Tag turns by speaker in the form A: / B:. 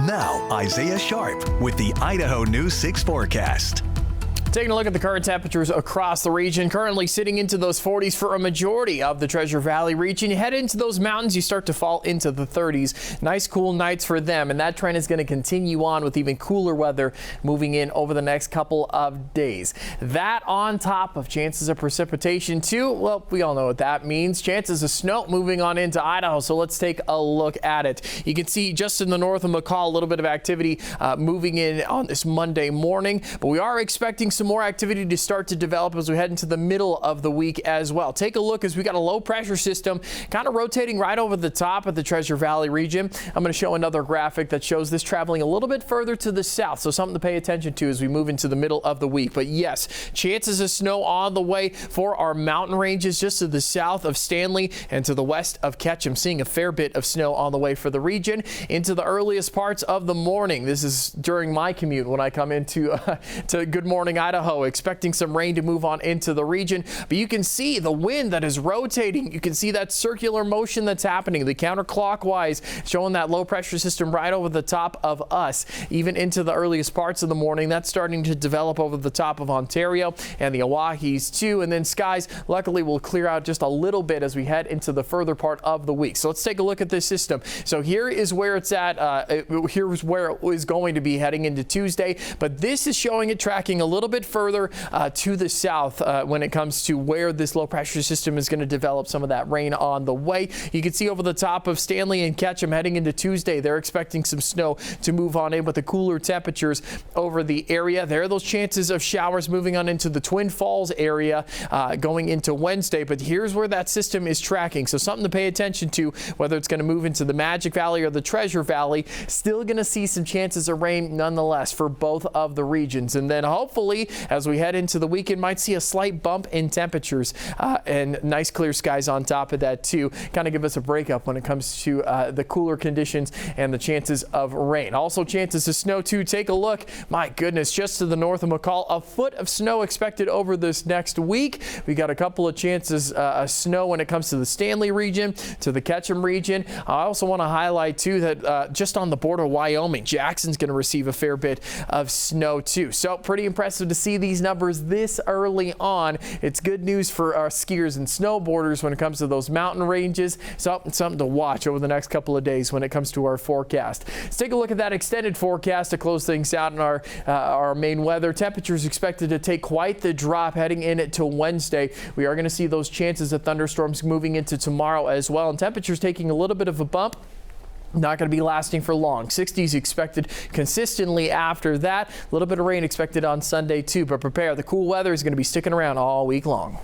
A: Now, Isaiah Sharp with the Idaho News 6 forecast.
B: Taking a look at the current temperatures across the region, currently sitting into those 40s for a majority of the Treasure Valley region. You head into those mountains, you start to fall into the 30s. Nice cool nights for them, and that trend is going to continue on with even cooler weather moving in over the next couple of days. That on top of chances of precipitation too. Well, we all know what that means. Chances of snow moving on into Idaho, so let's take a look at it. You can see just in the north of McCall a little bit of activity moving in on this Monday morning, but we are expecting some more activity to start to develop as we head into the middle of the week as well. Take a look as we got a low pressure system kind of rotating right over the top of the Treasure Valley region. I'm going to show another graphic that shows this traveling a little bit further to the south, so something to pay attention to as we move into the middle of the week. But yes, chances of snow on the way for our mountain ranges just to the south of Stanley and to the west of Ketchum. Seeing a fair bit of snow on the way for the region into the earliest parts of the morning. This is during my commute when I come into to Good Morning Idaho. Expecting some rain to move on into the region, but you can see the wind that is rotating. You can see that circular motion that's happening, the counterclockwise, showing that low pressure system right over the top of us, even into the earliest parts of the morning. That's starting to develop over the top of Ontario and the Owahis too, and then skies luckily will clear out just a little bit as we head into the further part of the week. So let's take a look at this system. So here is where it's at. Here's where it is going to be heading into Tuesday, but this is showing it tracking a little bit further to the south when it comes to where this low pressure system is going to develop some of that rain on the way. You can see over the top of Stanley and Ketchum heading into Tuesday, they're expecting some snow to move on in with the cooler temperatures over the area. There are those chances of showers moving on into the Twin Falls area going into Wednesday, but here's where that system is tracking. So something to pay attention to, whether it's going to move into the Magic Valley or the Treasure Valley. Still going to see some chances of rain nonetheless for both of the regions. And then hopefully as we head into the weekend, might see a slight bump in temperatures and nice clear skies on top of that too. Kind of give us a breakup when it comes to the cooler conditions and the chances of rain. Also chances of snow too. Take a look. My goodness, just to the north of McCall, a foot of snow expected over this next week. We got a couple of chances of snow when it comes to the Stanley region, to the Ketchum region. I also want to highlight too that just on the border of Wyoming, Jackson's going to receive a fair bit of snow too. So pretty impressive to see these numbers this early on. It's good news for our skiers and snowboarders when it comes to those mountain ranges. So something to watch over the next couple of days when it comes to our forecast. Let's take a look at that extended forecast to close things out in our main weather. Temperatures expected to take quite the drop heading in to Wednesday. We are going to see those chances of thunderstorms moving into tomorrow as well, and temperatures taking a little bit of a bump. Not going to be lasting for long. 60s expected consistently after that. A little bit of rain expected on Sunday too, but prepare. The cool weather is going to be sticking around all week long.